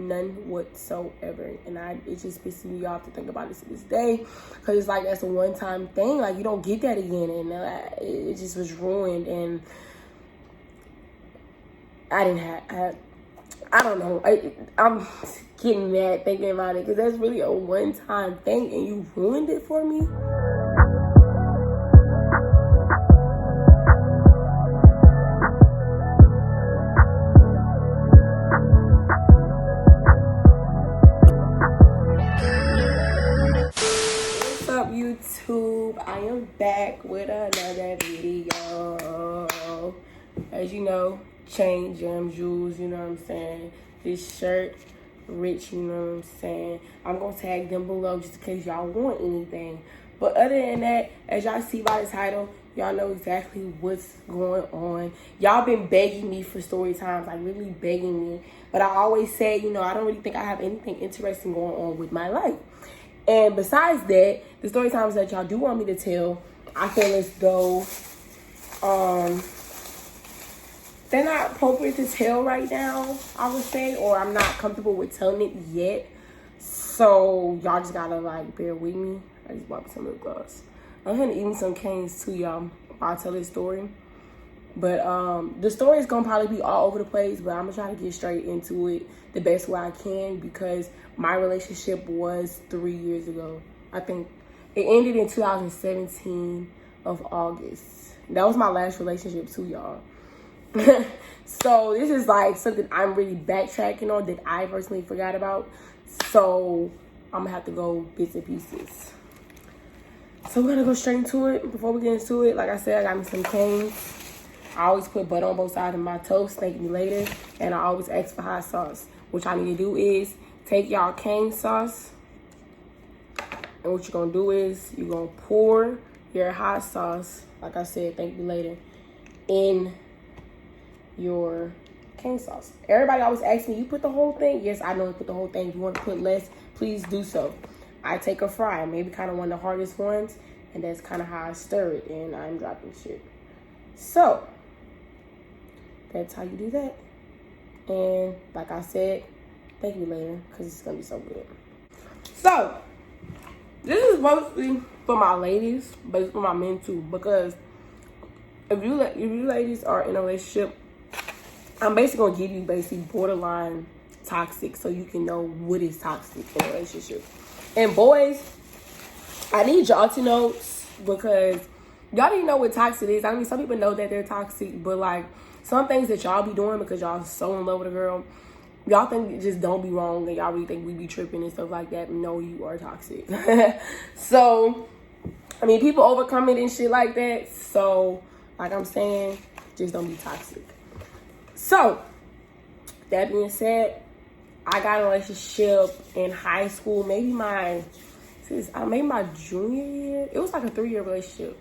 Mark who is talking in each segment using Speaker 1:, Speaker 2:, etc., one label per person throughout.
Speaker 1: none whatsoever. And it just pisses me off to think about it to this day, because it's like that's a one-time thing. Like, you don't get that again, and it just was ruined. And I didn't have, I don't know. I'm getting mad thinking about it, because that's really a one-time thing, and you ruined it for me. What's up, YouTube? I am back with another video. As you know, chain, gem, jewels, you know what I'm saying? This shirt, rich, you know what I'm saying? I'm gonna tag them below just in case y'all want anything. But other than that, as y'all see by the title, y'all know exactly what's going on. Y'all been begging me for story times, like really begging me. But I always say, you know, I don't really think I have anything interesting going on with my life. And besides that, the story times that y'all do want me to tell, I feel as though they're not appropriate to tell right now, I would say, or I'm not comfortable with telling it yet. So y'all just gotta like bear with me. I just bought me some lip gloss. I'm gonna eat me some canes too, y'all, while I tell this story. But the story is gonna probably be all over the place, but I'm gonna try to get straight into it the best way I can, because my relationship was 3 years ago. I think it ended in 2017 of August. That was my last relationship too, y'all. So this is like something I'm really backtracking on that I personally forgot about. So I'm gonna have to go bits and pieces. So we're gonna go straight into it. Before we get into it, like I said, I got me some canes. I always put butter on both sides of my toast, thank me later. And I always ask for hot sauce. What y'all need to do is take y'all cane sauce, and what you're gonna do is you're gonna pour your hot sauce, like I said, thank me later, in your cane sauce. Everybody always asks me, you put the whole thing? Yes, I know you put the whole thing. If you want to put less, please do so. I take a fry, maybe kind of one of the hardest ones, and that's kind of how I stir it, and I'm dropping shit. So that's how you do that. And like I said, thank you later, because it's gonna be so good. So this is mostly for my ladies, but it's for my men too, because if you ladies are in a relationship, I'm basically gonna give you basically borderline toxic, so you can know what is toxic in a relationship. And boys, I need y'all to know, because y'all didn't know what toxic is. I mean, some people know that they're toxic, but like some things that y'all be doing because y'all so in love with a girl, y'all think it just don't be wrong, and y'all really think we be tripping and stuff like that. No, you are toxic. So, I mean, people overcome it and shit like that. So, like I'm saying, just don't be toxic. So, that being said, I got a relationship in high school, maybe my junior year. It was like a 3-year relationship.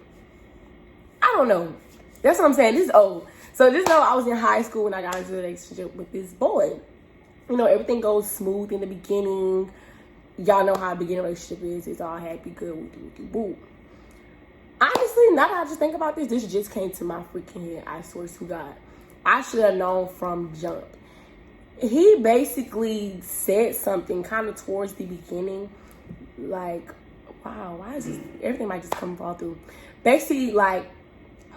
Speaker 1: I don't know. That's what I'm saying. This is old. So just know I was in high school when I got into a relationship with this boy. You know, everything goes smooth in the beginning. Y'all know how a beginning relationship is. It's all happy, good, wooty, boo. Honestly, now that I just think about this just came to my freaking head. I swear to God. I should have known from jump. He basically said something kind of towards the beginning, like, wow, why is this, everything might just come fall through. Basically, like,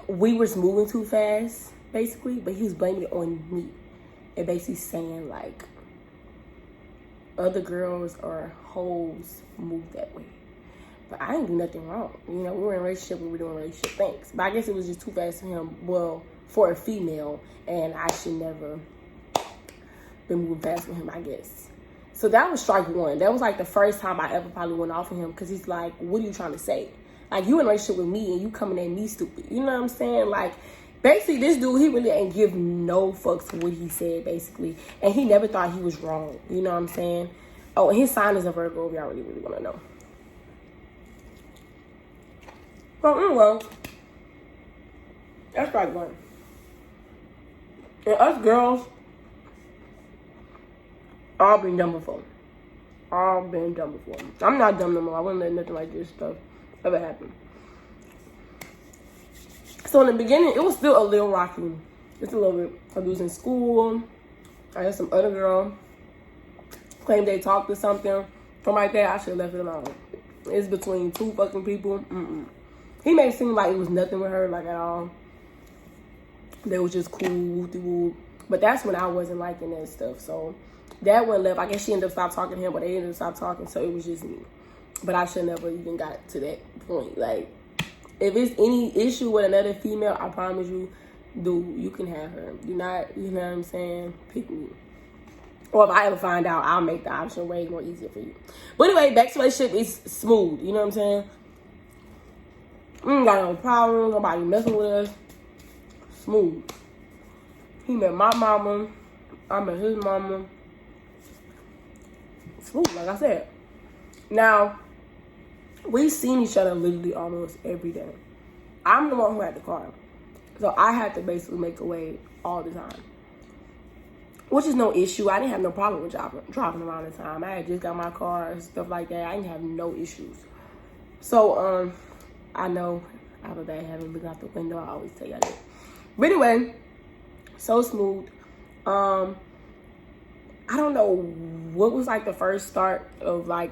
Speaker 1: we was moving too fast, basically, but he was blaming it on me. And basically saying, like, other girls or hoes move that way. But I didn't do nothing wrong. You know, we were in a relationship, we were doing relationship things. But I guess it was just too fast for him, well, for a female, and I should never been moving fast with him, I guess. So that was strike one. That was like the first time I ever probably went off of him, because he's like, what are you trying to say? Like, you in a relationship with me and you coming at me stupid. You know what I'm saying? Like, basically, this dude, he really ain't give no fucks for what he said, basically. And he never thought he was wrong. You know what I'm saying? Oh, and his sign is a Virgo, if y'all really want to know. But anyway, that's strike one. And us girls, all been done before. All been done before. I'm not dumb no more. I wouldn't let nothing like this stuff ever happen. So in the beginning, it was still a little rocky. Just a little bit. I was in school. I had some other girl. claim they talked or something, something like that, I should have left it alone. It's between two fucking people. He made it seem like it was nothing with her, like at all. They was just cool, but that's when I wasn't liking that stuff. So that one left. I guess she ended up stopped talking to him, but they ended up stopped talking. So it was just me. But I should never even got to that point. Like, if it's any issue with another female, I promise you, dude, you can have her. Do not, you know what I'm saying? Pick me. Or if I ever find out, I'll make the option way more easier for you. But anyway, back to relationship is smooth. You know what I'm saying? We ain't got no problem. Nobody messing with us. Smooth. He met my mama. I met his mama. Smooth, like I said. Now, we've seen each other literally almost every day. I'm the one who had the car. So I had to basically make a way all the time. Which is no issue. I didn't have no problem with driving around the time. I had just got my car and stuff like that. I didn't have no issues. So, I know I have a bad habit looking out the window. I always tell you that. But anyway, so smooth. I don't know what was like the first start of like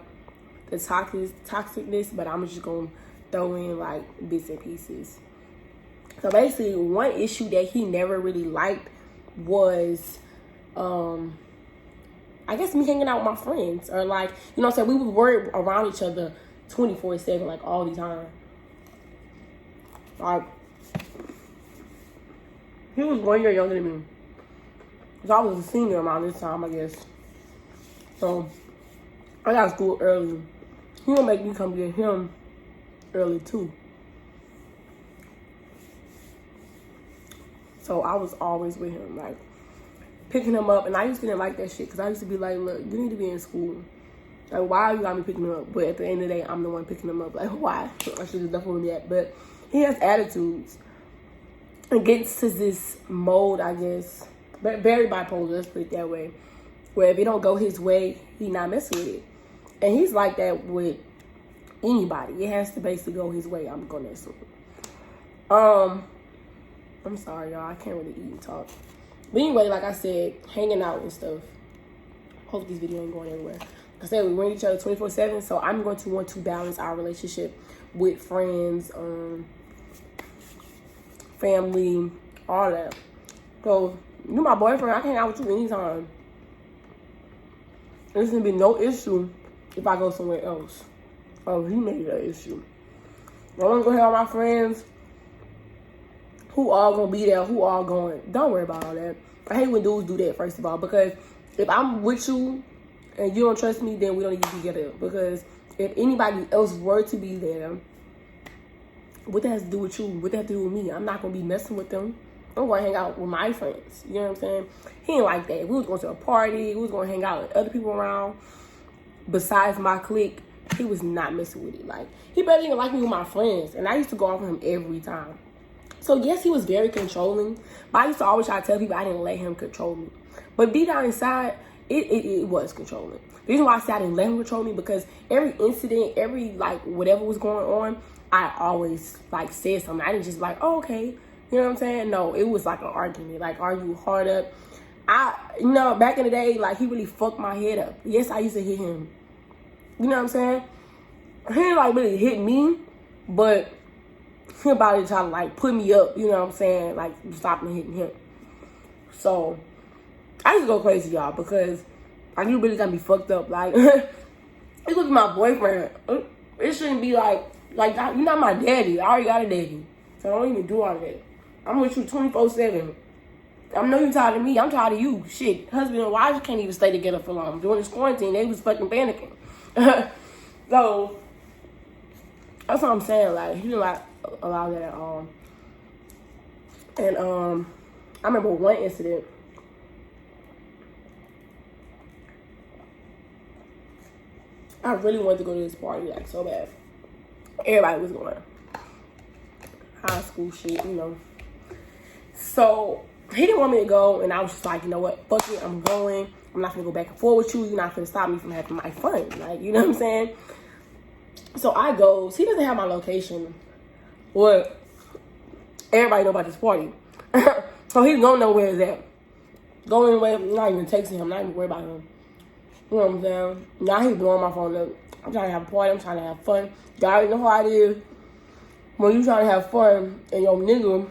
Speaker 1: the toxicness, but I'm just gonna throw in like bits and pieces. So basically, one issue that he never really liked was, I guess me hanging out with my friends, or like, you know what I'm saying, we would worry around each other 24/7, like all the time. Like, he was 1 year younger than me. So I was a senior around this time, I guess. So I got to school early. He gonna make me come get him early too. So I was always with him, like picking him up. And I used to didn't like that shit because I used to be like, look, you need to be in school. Like, why you got me picking him up? But at the end of the day, I'm the one picking him up. Like, why? I should have definitely that. But he has attitudes. And gets to this mode, I guess. But very bipolar, let's put it that way. Where if it don't go his way, he not messing with it. And he's like that with anybody. It has to basically go his way. I'm gonna assume. I'm sorry, y'all. I can't really eat and talk. But anyway, like I said, hanging out and stuff. Hope this video ain't going anywhere. Like I said, we were each other 24/7. So I'm going to want to balance our relationship with friends, family, all that. So you my boyfriend, I can hang out with you anytime. There's gonna be no issue if I go somewhere else. Oh, he made that issue. I wanna go hang out with my friends who all gonna be there, who all going. Don't worry about all that. I hate when dudes do that, first of all, because if I'm with you and you don't trust me, then we don't need to be together. Because if anybody else were to be there, what that has to do with you? What that have to do with me? I'm not gonna be messing with them. I'm gonna hang out with my friends. You know what I'm saying? He ain't like that. We was going to a party. We was gonna hang out with other people around. Besides my clique, he was not messing with it. Like, he barely even liked me with my friends. And I used to go off with him every time. So yes, he was very controlling. But I used to always try to tell people I didn't let him control me. But deep down inside, it was controlling. The reason why I said I didn't let him control me, because every incident, every like whatever was going on, I always like said something. I didn't just like, oh, okay. You know what I'm saying? No, it was like an argument. Like, argue hard up. Back in the day, like, he really fucked my head up. Yes, I used to hit him. You know what I'm saying? He didn't, like, really hit me, but he about to try to, like, put me up. You know what I'm saying? Like, stop me hitting him. So, I used to go crazy, y'all, because, like, you really got me fucked up. Like, it was my boyfriend. It shouldn't be like, you're not my daddy. I already got a daddy. So, don't even do all of that. I'm with you 24/7. I know you're tired of me. I'm tired of you. Shit. Husband and wife can't even stay together for long. During this quarantine, they was fucking panicking. So, that's what I'm saying. Like, he didn't like allow that at all. And, I remember one incident. I really wanted to go to this party, like, so bad. Everybody was going. High school shit, you know. So, he didn't want me to go, and I was just like, you know what, fuck it, I'm going. I'm not gonna go back and forth with you. You're not gonna stop me from having my fun. Like, you know what I'm saying? So I goes. He doesn't have my location. Well, everybody know about this party. So he's gonna know where it's at. Going away, I'm not even texting him, not even worried about him. You know what I'm saying? Now he's blowing my phone up. I'm trying to have a party. I'm trying to have fun. Y'all already know how it is. When you trying to have fun and your nigga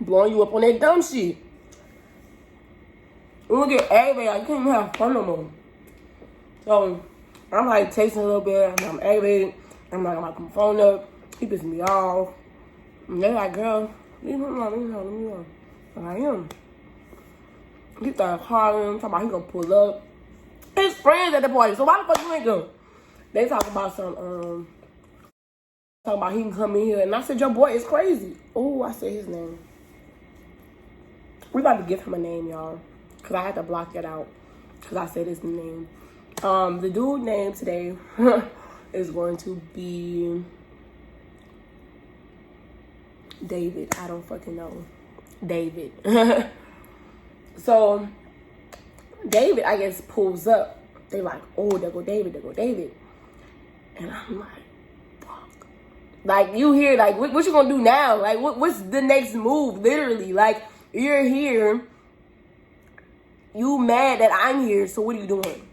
Speaker 1: blowing you up on that dumb shit. You gonna get aggravated. Like, you can't even have fun no more. So, I'm like texting a little bit. I'm aggravated. I'm like, I'm gonna put my phone up. He pissing me off. And they're like, girl, leave him alone, leave him alone, leave him alone. I'm like, he started calling, talking about he gonna pull up. His friends at the party, so why the fuck you ain't go? They talk about talking about he can come in here. And I said, your boy is crazy. Oh, I said his name. We about to give him a name, y'all. Because I had to block that out. Because I said his name. The dude name today is going to be David. I don't fucking know. David. So, David, I guess, pulls up. They like, oh, there go David, there go David. And I'm like, fuck. Like, you hear, like, what you gonna do now? Like, what's the next move? Literally, like, you're here. You mad that I'm here, so what are you doing?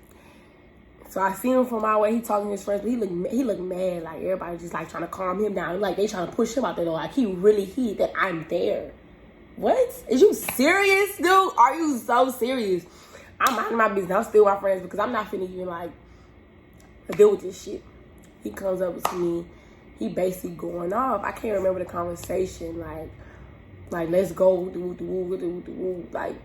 Speaker 1: So I see him from my way. He talking to his friends, but he look mad. Like, everybody just, like, trying to calm him down. Like, they trying to push him out there. Like, he really hit that I'm there. What? Is you serious, dude? Are you so serious? I'm minding my business. I'm still with my friends because I'm not finna even, like, deal with this shit. He comes up to me. He basically going off. I can't remember the conversation. Like let's go. Like,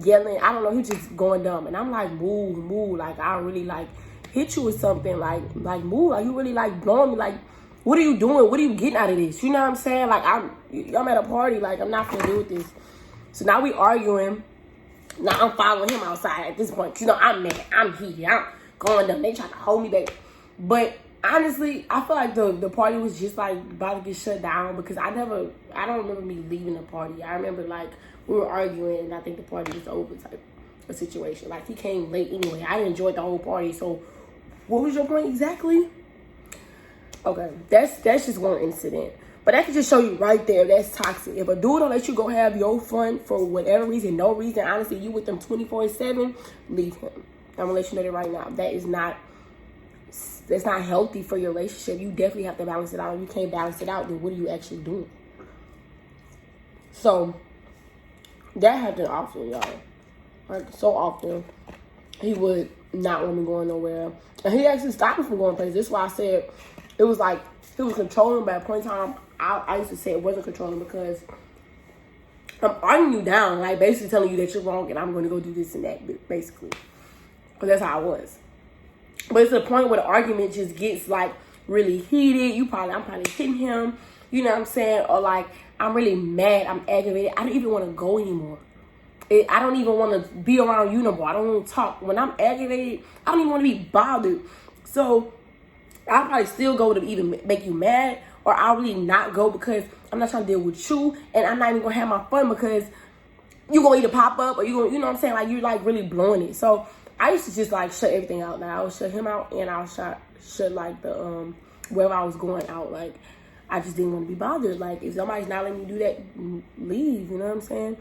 Speaker 1: yelling. I don't know. He just going dumb. And I'm like, move. Like, I really, like, hit you with something. Like move. Like, you really, like, blowing me. Like, what are you doing? What are you getting out of this? You know what I'm saying? Like, I'm at a party. Like, I'm not gonna deal with this. So now we arguing. Now I'm following him outside at this point. You know, I'm mad. I'm heated. I'm going dumb. They trying to hold me back. But honestly, I feel like the party was just, like, about to get shut down because I don't remember me leaving the party. I remember, like, we were arguing and I think the party was over type of situation. Like, he came late anyway. I enjoyed the whole party. So what was your point exactly? Okay, that's just one incident. But that can just show you right there, that's toxic. If a dude don't let you go have your fun for whatever reason, no reason, honestly, you with them 24/7, leave him. I'm gonna let you know that right now. That's not healthy for your relationship. You definitely have to balance it out. If you can't balance it out, then what are you actually doing? So, that happened often, y'all. Like, so often. He would not want me going nowhere. And he actually stopped me from going places. This is why I said it was like, he was controlling, but at a point in time, I used to say it wasn't controlling because I'm arguing you down, like basically telling you that you're wrong and I'm going to go do this and that, basically. Because that's how I was. But it's a point where the argument just gets, like, really heated. I'm probably hitting him, you know what I'm saying? Or, like, I'm really mad, I'm aggravated. I don't even want to go anymore. I don't even want to be around you no more. I don't want to talk. When I'm aggravated, I don't even want to be bothered. So I'll probably still go to either make you mad or I'll really not go because I'm not trying to deal with you and I'm not even going to have my fun because you're going to either pop up or you're going to, you know what I'm saying? Like, you're, like, really blowing it. So I used to just, like, shut everything out. Now, I would shut him out and I'll shut like, the, wherever I was going out. Like, I just didn't want to be bothered. Like, if somebody's not letting me do that, leave, you know what I'm saying?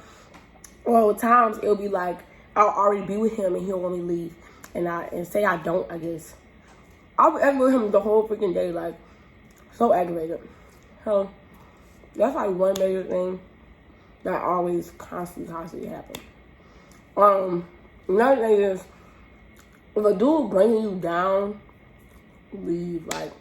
Speaker 1: Well, at times, it'll be like, I'll already be with him and he'll want me to leave. And say I don't, I guess. I'll be angry with him the whole freaking day, like, so aggravated. So, that's, like, one major thing that always constantly happens. Another thing is, if a dude bringing you down, leave. Like,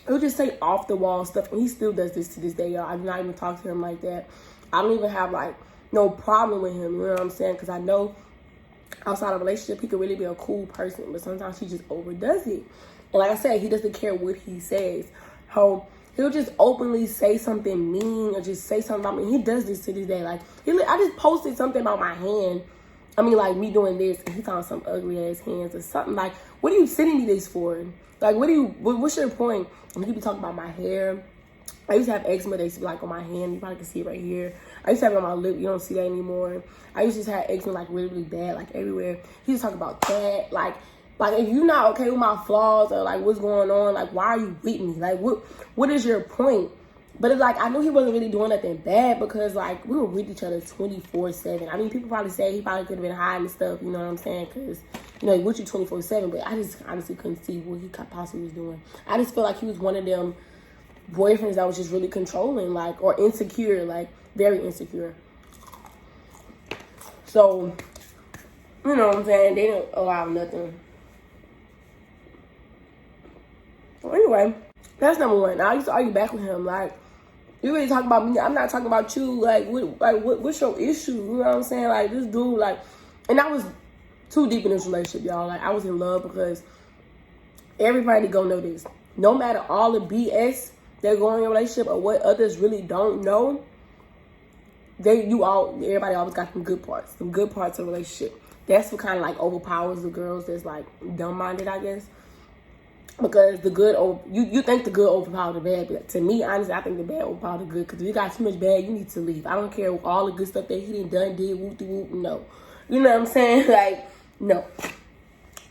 Speaker 1: he'll just say off the wall stuff, and he still does this to this day, y'all. I do not even talk to him like that. I don't even have, like, no problem with him, you know what I'm saying? Because I know outside of a relationship, he could really be a cool person, but sometimes he just overdoes it. And like I said, he doesn't care what he says. He'll just openly say something mean or just say something about me. He does this to this day. Like, I just posted something about my hand. I mean, like, me doing this, and he found some ugly ass hands or something. Like, what are you sending me this for? Like, what's your point? And he be talking about my hair. I used to have eczema. They used to be, like, on my hand. You probably can see it right here. I used to have it on my lip. You don't see that anymore. I used to just have eczema, like, really, really bad, like, everywhere. He used to talk about that. Like, if you're not okay with my flaws or, like, what's going on, like, why are you with me? Like, what is your point? But it's like, I knew he wasn't really doing nothing bad because, like, we were with each other 24/7. I mean, people probably say he probably could have been hiding stuff, you know what I'm saying? Because, you know, with you 24/7, but I just honestly couldn't see what he possibly was doing. I just feel like he was one of them boyfriends that was just really controlling, like, or insecure, like, very insecure. So, you know what I'm saying? They didn't allow nothing. Well, anyway, that's number one. Now, I used to argue back with him, like, you really talking about me. I'm not talking about you. Like, what's your issue? You know what I'm saying? Like, this dude, like, and I was too deep in this relationship, y'all. Like, I was in love because everybody gonna know this. No matter all the BS that go in your relationship or what others really don't know, everybody always got some good parts of a relationship. That's what kind of like overpowers the girls that's like dumb-minded, I guess. Because the good, you think the good overpower the bad, but to me, honestly, I think the bad overpower the good. Because if you got too much bad, you need to leave. I don't care all the good stuff that he did, whoop-de-whoop, no. You know what I'm saying? Like, no.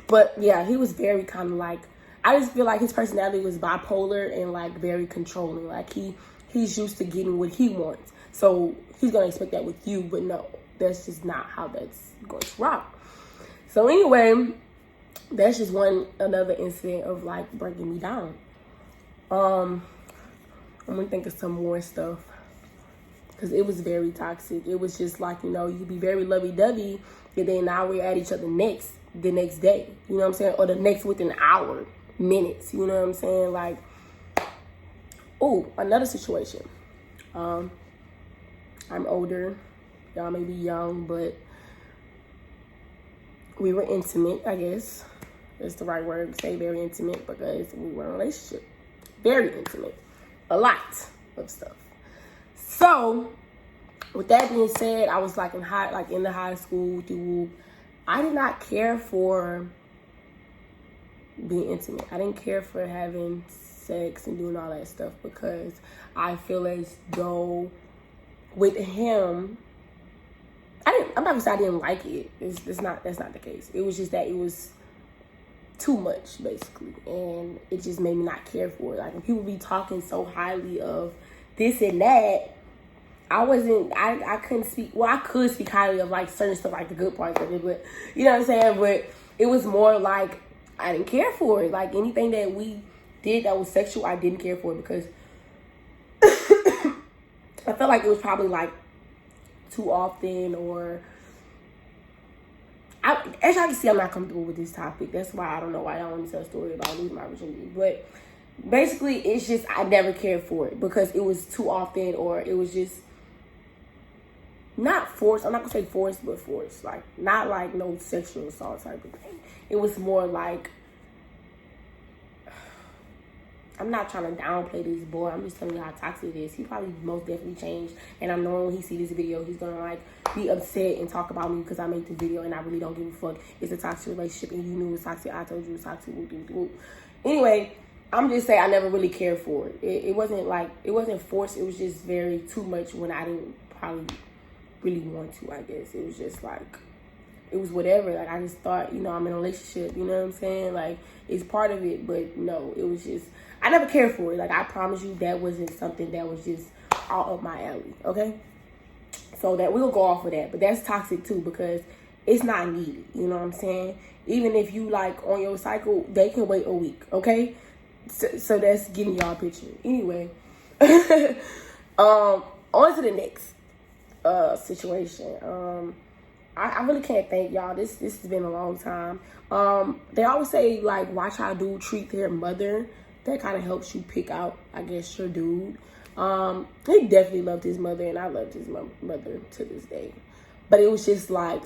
Speaker 1: But yeah, he was very kind of like, I just feel like his personality was bipolar and like very controlling. Like he's used to getting what he wants. So he's going to expect that with you, but no, that's just not how that's going to rock. So anyway, that's just another incident of like breaking me down. I'm gonna think of some more stuff because it was very toxic. It was just like, you know, you be very lovey-dovey, and then now we're at each other the next day. You know what I'm saying? Or the next within an hour, minutes. You know what I'm saying? Like, oh, another situation. I'm older. Y'all may be young, but we were intimate, I guess. That's the right word to say, very intimate, because we were in a relationship. Very intimate. A lot of stuff. So, with that being said, I was like in the high school. I did not care for being intimate. I didn't care for having sex and doing all that stuff because I feel as though with him, I'm not gonna say I didn't like it. That's not the case. It was just that it was too much, basically, and it just made me not care for it. Like when people be talking so highly of this and that, I couldn't speak. Well, I could speak highly of like certain stuff, like the good parts of it, but you know what I'm saying. But it was more like I didn't care for it. Like anything that we did that was sexual, I didn't care for it because I felt like it was probably like too often, or as y'all can see, I'm not comfortable with this topic. That's why I don't know why y'all want to tell a story about losing my virginity. But basically, it's just I never cared for it because it was too often, or it was just not forced. I'm not gonna say forced, but forced. Like not like no sexual assault type of thing. It was more like, I'm not trying to downplay this boy. I'm just telling you how toxic it is. He probably most definitely changed. And I know when he see this video, he's going to like be upset and talk about me because I made the video and I really don't give a fuck. It's a toxic relationship and you knew it was toxic. I told you it was toxic. Anyway, I'm just saying I never really cared for it. It wasn't forced. It was just very too much when I didn't probably really want to, I guess. It was just like, it was whatever. Like I just thought, you know, I'm in a relationship. You know what I'm saying? Like it's part of it. But no, it was just, I never cared for it. Like, I promise you that wasn't something that was just all up my alley, okay? So that we'll go off of that. But that's toxic, too, because it's not needed. You know what I'm saying? Even if you, like, on your cycle, they can wait a week, okay? So that's giving y'all a picture. Anyway. On to the next situation. I really can't thank y'all. This has been a long time. They always say, like, watch how a dude treat their mother. That kind of helps you pick out, I guess, your dude. He definitely loved his mother, and I loved his mother to this day. But it was just like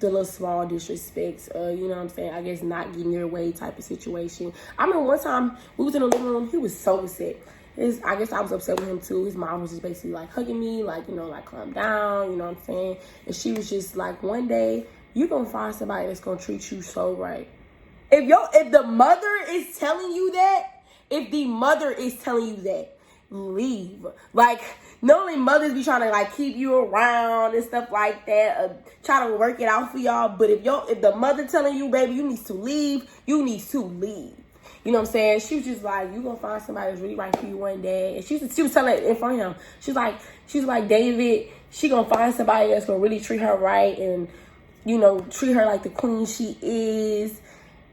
Speaker 1: the little small disrespects, you know what I'm saying? I guess not getting your way type of situation. I remember one time we was in the living room. He was so upset. I guess I was upset with him too. His mom was just basically like hugging me, like, you know, like calm down, you know what I'm saying? And she was just like, one day you're going to find somebody that's going to treat you so right. If the mother is telling you that, leave. Like, normally mothers be trying to like keep you around and stuff like that, try to work it out for y'all. But if the mother telling you, baby, you need to leave, you need to leave. You know what I'm saying? She was just like, you gonna find somebody that's really right for you one day. And she was telling it in front of him. She's like, David, she gonna find somebody that's gonna really treat her right, and you know, treat her like the queen she is.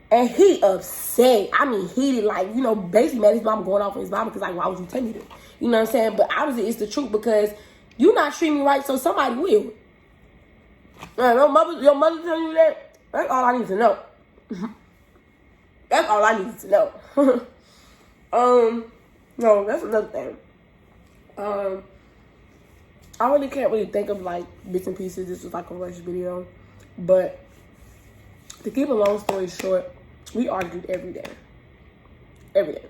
Speaker 1: And he upset. I mean, heated, like, you know, basically mad his mom going off on his mom because, like, why would you tell me that? You know what I'm saying? But obviously it's the truth because you not treating me right, so somebody will. Your mother tell you that? That's all I need to know. That's all I need to know. No, that's another thing. I really can't really think of, like, bits and pieces. This was, like, a rush video. But to keep a long story short, we argued every day. Every day.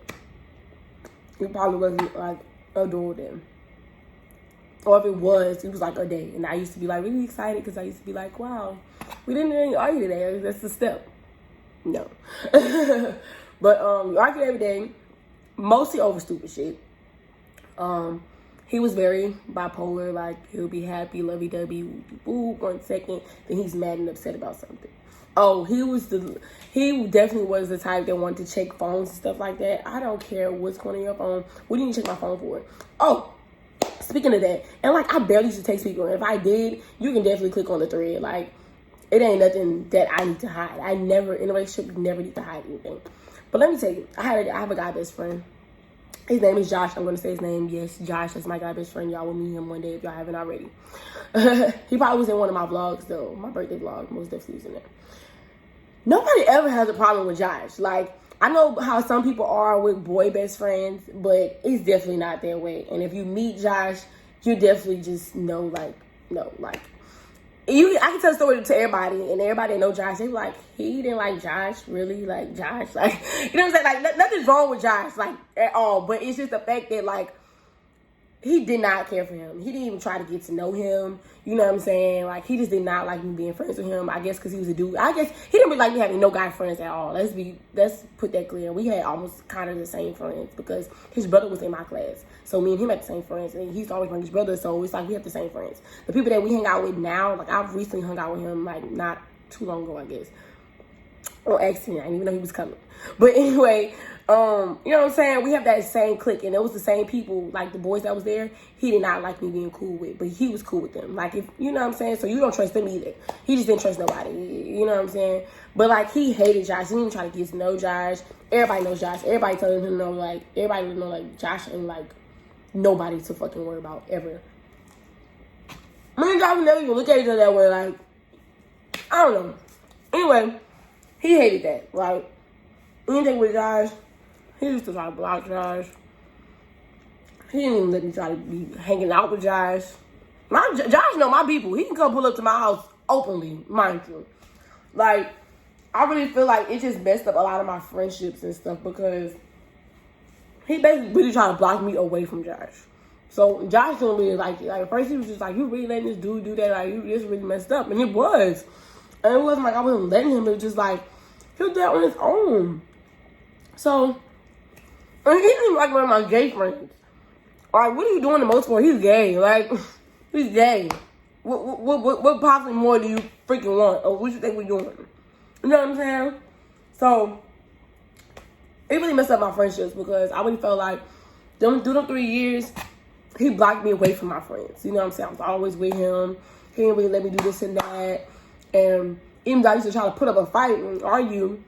Speaker 1: It probably wasn't, like, a dual day. Or if it was like a day. And I used to be, like, really excited because I used to be like, wow, we didn't really argue today. That's a step. No. But we argued every day. Mostly over stupid shit. He was very bipolar. Like, he'll be happy, lovey-dovey, woo, 1 second. Then he's mad and upset about something. Oh, he definitely was the type that wanted to check phones and stuff like that. I don't care what's going on your phone. What do you need to check my phone for? Oh, speaking of that, and like I barely used to text people. If I did, you can definitely click on the thread. Like, it ain't nothing that I need to hide. I never, in a relationship, never need to hide anything. But let me tell you, I have a guy best friend. His name is Josh. I'm going to say his name. Yes, Josh. That's my guy best friend. Y'all will meet him one day if y'all haven't already. He probably was in one of my vlogs, though. My birthday vlog. Most definitely was in there. Nobody ever has a problem with Josh. Like, I know how some people are with boy best friends, but it's definitely not that way. And if you meet Josh, you definitely just know, like, no, like, I can tell a story to everybody, and everybody that know Josh, they be like, he didn't like Josh, really? Like, Josh? Like, you know what I'm saying? Like, nothing's wrong with Josh, like, at all. But it's just the fact that, like, he did not care for him. He didn't even try to get to know him. You know what I'm saying? Like, he just did not like me being friends with him. I guess because he was a dude. I guess he didn't really like me having no guy friends at all. Let's put that clear. We had almost kind of the same friends because his brother was in my class. So me and him had the same friends. And he used to always bring his brother. So it's like we have the same friends. The people that we hang out with now, like I've recently hung out with him like not too long ago, I guess. On accident. I didn't even know he was coming. But anyway, you know what I'm saying? We have that same clique, and it was the same people, like the boys that was there, he did not like me being cool with, but he was cool with them. Like, if you know what I'm saying? So you don't trust them either. He just didn't trust nobody. You know what I'm saying? But like, he hated Josh. He didn't even try to get to know Josh. Everybody knows Josh. Everybody telling him to know, like, everybody would know, like, Josh and, like, nobody to fucking worry about, ever. Me and Josh never even look at each other that way, like, I don't know. Anyway, he hated that. Like, anything with Josh, he used to try to block Josh. He didn't even let me try to be hanging out with Josh. Josh know my people. He can come pull up to my house openly, mind you. Like, I really feel like it just messed up a lot of my friendships and stuff because he basically really trying to block me away from Josh. So Josh didn't really like it. Like, at first he was just like, you really letting this dude do that? Like, you just really messed up. And it was. And it wasn't like I wasn't letting him. It was just like, he was there on his own. So, and he didn't even like one of my gay friends. Like, what are you doing the most for? He's gay. Like, he's gay. What possibly more do you freaking want? Or what you think we're doing? You know what I'm saying? So, it really messed up my friendships because I really felt like through them 3 years, he blocked me away from my friends. You know what I'm saying? I was always with him. He didn't really let me do this and that. And even though I used to try to put up a fight and argue,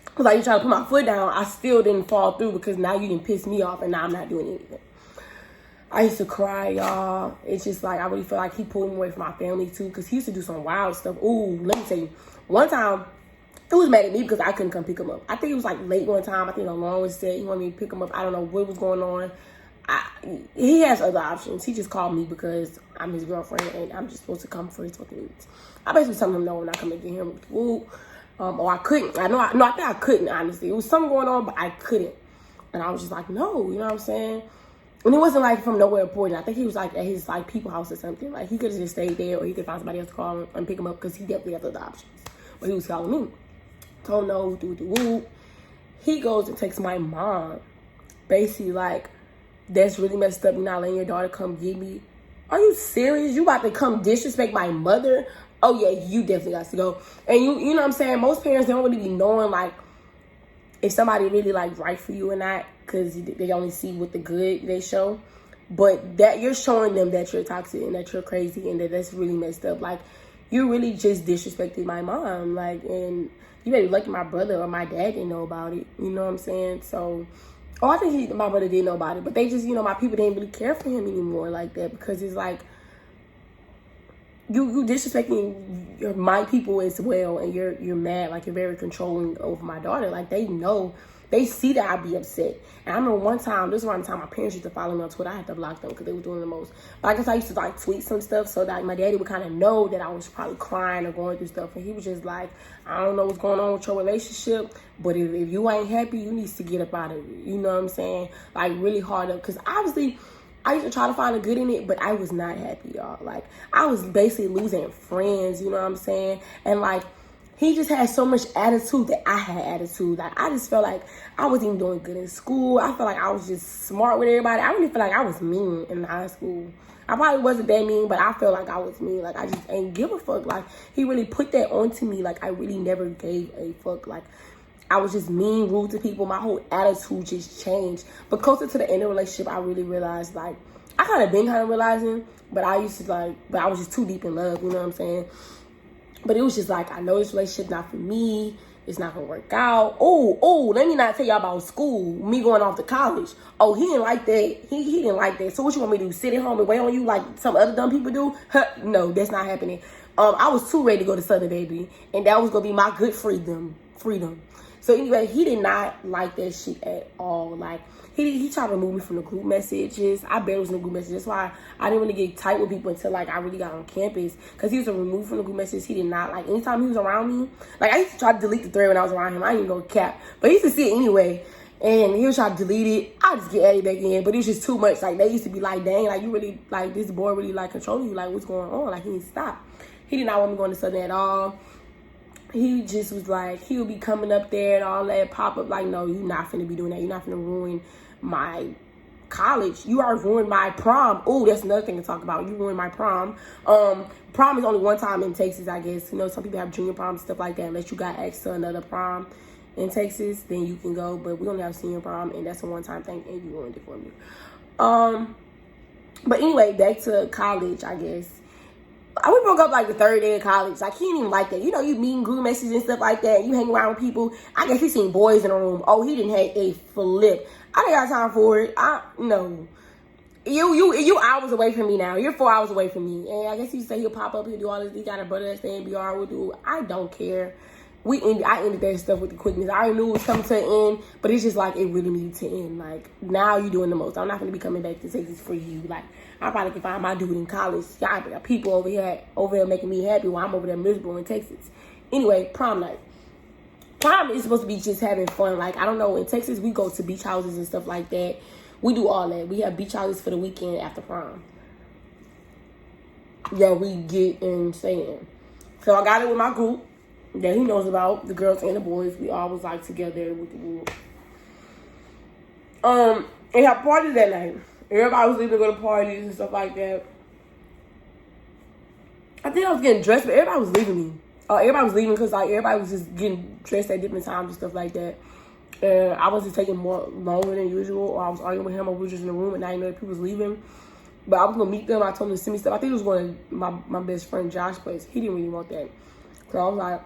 Speaker 1: because I used to try to put my foot down, I still didn't fall through because now you didn't piss me off and now I'm not doing anything. I used to cry, y'all. It's just like, I really feel like he pulled me away from my family too because he used to do some wild stuff. Ooh, let me tell you. One time, he was mad at me because I couldn't come pick him up. I think it was like late one time. I think Alon was said he wanted me to pick him up. I don't know what was going on. He has other options. He just called me because I'm his girlfriend and I'm just supposed to come for his fucking needs. I basically told him no, I'm not coming to get him. Ooh. Or I couldn't. I think I couldn't, honestly. It was something going on, but I couldn't. And I was just like, no, you know what I'm saying? And it wasn't like from nowhere important. I think he was like at his like people house or something. Like he could have just stayed there or he could find somebody else to call him and pick him up because he definitely has other options. But he was calling me. Told him no, do. He goes and texts my mom. Basically like, that's really messed up. You're not letting your daughter come get me. Are you serious? You about to come disrespect my mother? Oh yeah, you definitely got to go. And you know what I'm saying? Most parents, they don't really be knowing like if somebody really like right for you or not, because they only see what the good they show. But that you're showing them that you're toxic and that you're crazy and that that's really messed up. Like, you really just disrespected my mom. Like, and you better be lucky my brother or my dad didn't know about it. You know what I'm saying? So, I think my brother did know about it, but they just, my people didn't really care for him anymore like that, because it's like, you disrespecting my people as well, and you're mad, like, you're very controlling over my daughter. Like, they know, they see that I'd be upset. And I remember one time, this was around the time my parents used to follow me on Twitter. I had to block them because they were doing the most. But I guess I used to like tweet some stuff so that my daddy would kind of know that I was probably crying or going through stuff. And he was just like, I don't know what's going on with your relationship, but if you ain't happy, you need to get up out of it. You know what I'm saying? Like, really hard up, because obviously I used to try to find the good in it, but I was not happy, y'all. Like, I was basically losing friends, you know what I'm saying? And, like, he just had so much attitude that I had attitude. Like, I just felt like I wasn't even doing good in school. I felt like I was just smart with everybody. I really feel like I was mean in high school. I probably wasn't that mean, but I felt like I was mean. Like, I just ain't give a fuck. Like, he really put that onto me. Like, I really never gave a fuck. Like, I was just mean, rude to people. My whole attitude just changed. But closer to the end of the relationship, I really realized, like, I kind of realizing, but I used to, like, but I was just too deep in love, you know what I'm saying? But it was just like, I know this relationship not for me. It's not going to work out. Oh, let me not tell y'all about school. Me going off to college. Oh, he didn't like that. He didn't like that. So what you want me to do? Sit at home and wait on you like some other dumb people do? No, that's not happening. I was too ready to go to Southern, baby. And that was going to be my good freedom. So anyway, he did not like that shit at all. Like, he tried to remove me from the group messages. I barely was in the group messages. That's why I didn't really get tight with people until, like, I really got on campus. Because he was removed from the group messages. He did not, like, anytime he was around me. Like, I used to try to delete the thread when I was around him. I didn't even go cap. But he used to see it anyway. And he was trying to delete it. I just get added back in. But it was just too much. Like, they used to be like, dang, like, you really, like, this boy really, like, controlling you. Like, what's going on? Like, he need to stop. He did not want me going to Southern at all. He just was like, he would be coming up there and all that, pop up like, no, you're not finna be doing that. You're not finna ruin my college. You already ruined my prom. Oh, that's another thing to talk about. You ruined my prom. Prom is only one time in Texas, I guess. You know, some people have junior prom, stuff like that. Unless you got asked to another prom in Texas, then you can go. But we only have senior prom, and that's a one-time thing, and you ruined it for me. But anyway, back to college, I guess. We broke up like the third day of college. Like, he didn't even like that. You know, you meeting group messages and stuff like that. You hang around with people. I guess he seen boys in the room. Oh, he didn't have a flip. I didn't got time for it. No. You hours away from me now. You're 4 hours away from me. And I guess he say he'll pop up, he'll do all this. He got a brother that stay in BR will do. I don't care. I ended that stuff with the quickness. I already knew it was coming to an end, but it's just like, it really needed to end. Like, now you're doing the most. I'm not going to be coming back to Texas for you. Like, I probably can find my dude in college. Y'all got people over here making me happy while I'm over there miserable in Texas. Anyway, prom night. Prom is supposed to be just having fun. Like, I don't know, in Texas, we go to beach houses and stuff like that. We do all that. We have beach houses for the weekend after prom. Yeah, we get insane. So I got it with my group that he knows about, the girls and the boys. We all was like together with the group. And had parties that night. Everybody was leaving to go to parties and stuff like that. I think I was getting dressed, but everybody was leaving me. Everybody was leaving because, like, everybody was just getting dressed at different times and stuff like that. And I was just taking longer than usual, or I was arguing with him, or we were just in the room, and I didn't know that people was leaving. But I was going to meet them. I told them to send me stuff. I think it was going to my best friend Josh's place. He didn't really want that. So I was like,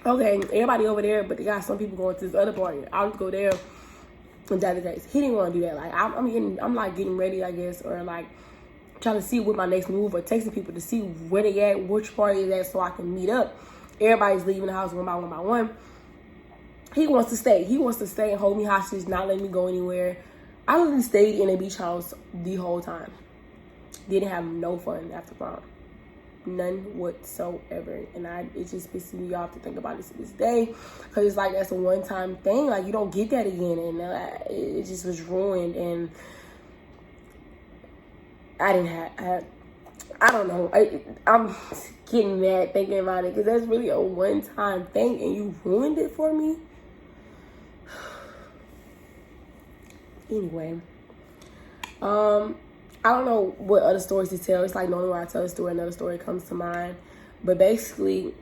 Speaker 1: okay, everybody over there, but they got some people going to this other party. I'll just go there and that days. He didn't want to do that. Like, I'm like getting ready, I guess, or like trying to see what my next move, or texting people to see where they at, which party is at, so I can meet up. Everybody's leaving the house one by one. He wants to stay. He wants to stay and hold me hostage, not let me go anywhere. I literally stayed in a beach house the whole time. Didn't have no fun after prom. None whatsoever. And it just pisses me off to think about this to this day. Because it's like, that's a one-time thing. Like, you don't get that again. And it just was ruined. And I didn't have... I don't know. I'm getting mad thinking about it. Because that's really a one-time thing. And you ruined it for me. Anyway. I don't know what other stories to tell. It's like normally when I tell a story, another story comes to mind. But basically,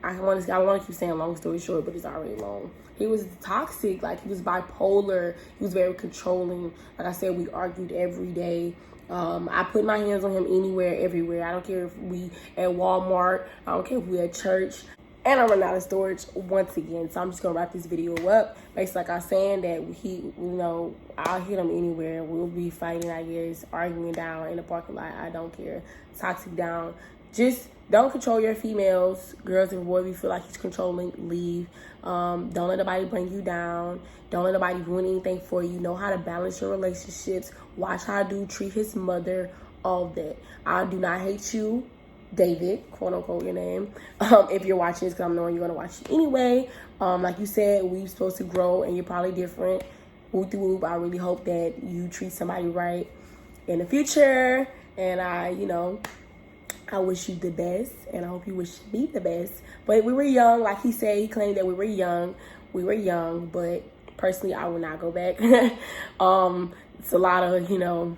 Speaker 1: I want to keep saying long story short, but it's already long. He was toxic. Like, he was bipolar. He was very controlling. Like I said, we argued every day. I put my hands on him anywhere, everywhere. I don't care if we at Walmart. I don't care if we at church. And I'm running out of storage once again. So I'm just going to wrap this video up. Basically, like I was saying, that I'll hit him anywhere. We'll be fighting, I guess, arguing down in the parking lot. I don't care. Toxic down. Just don't control your females. Girls and boys, we feel like he's controlling, leave. Don't let nobody bring you down. Don't let nobody ruin anything for you. Know how to balance your relationships. Watch how dude treat his mother. All that. I do not hate you, David, quote unquote your name, if you're watching this, because I'm knowing you're going to watch it anyway. Like you said, we're supposed to grow and you're probably different. Whoop de whoop. I really hope that you treat somebody right in the future. And I wish you the best, and I hope you wish me the best. But we were young, like he said, he claimed that we were young. We were young, but personally, I will not go back. It's a lot of,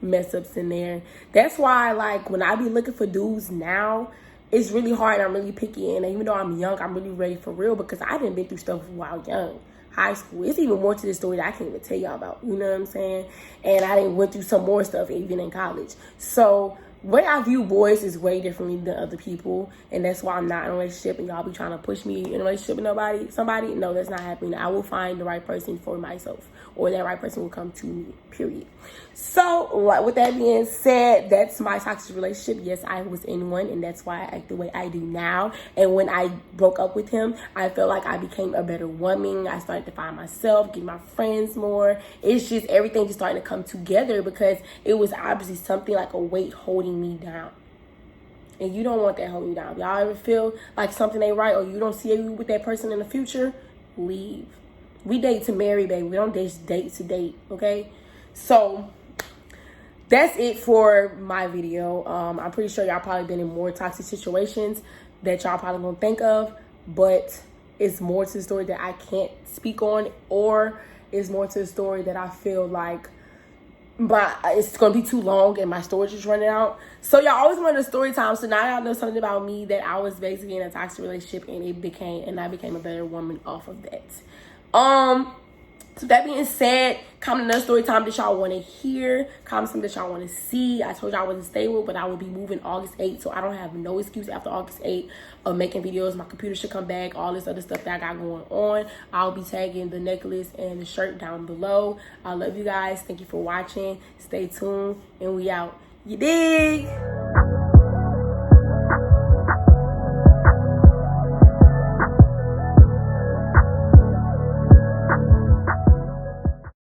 Speaker 1: mess ups in there. That's why, like, when I be looking for dudes now, it's really hard. I'm really picky, and even though I'm young, I'm really ready for real, because I didn't been through stuff while young. High school, it's even more to the story that I can't even tell y'all about, you know what I'm saying? And I didn't went through some more stuff even in college. So the way I view boys is way differently than other people, and that's why I'm not in a relationship, and y'all be trying to push me in a relationship with somebody. No, that's not happening. I will find the right person for myself, or that right person will come to me, period. So with that being said, that's my toxic relationship. Yes, I was in one, and that's why I act the way I do now. And when I broke up with him, I felt like I became a better woman. I started to find myself, get my friends more. It's just everything just starting to come together, because it was obviously something like a weight holding me down. And you don't want that holding you down. Y'all ever feel like something ain't right, or you don't see you with that person in the future? Leave. We date to marry, baby. We don't just date to date, okay? So that's it for my video. I'm pretty sure y'all probably been in more toxic situations that y'all probably gonna think of, but it's more to the story that I can't speak on, or it's more to the story that I feel like it's gonna be too long and my storage is running out. So y'all always wanted a story time, so now y'all know something about me, that I was basically in a toxic relationship, and I became a better woman off of that. So that being said, comment another story time that y'all want to hear. Comment something that y'all want to see. I told y'all I wasn't stable, but I will be moving August 8th, so I don't have no excuse after August 8th of making videos. My computer should come back, all this other stuff that I got going on. I'll be tagging the necklace and the shirt down below. I love you guys. Thank you for watching. Stay tuned, and we out. You dig?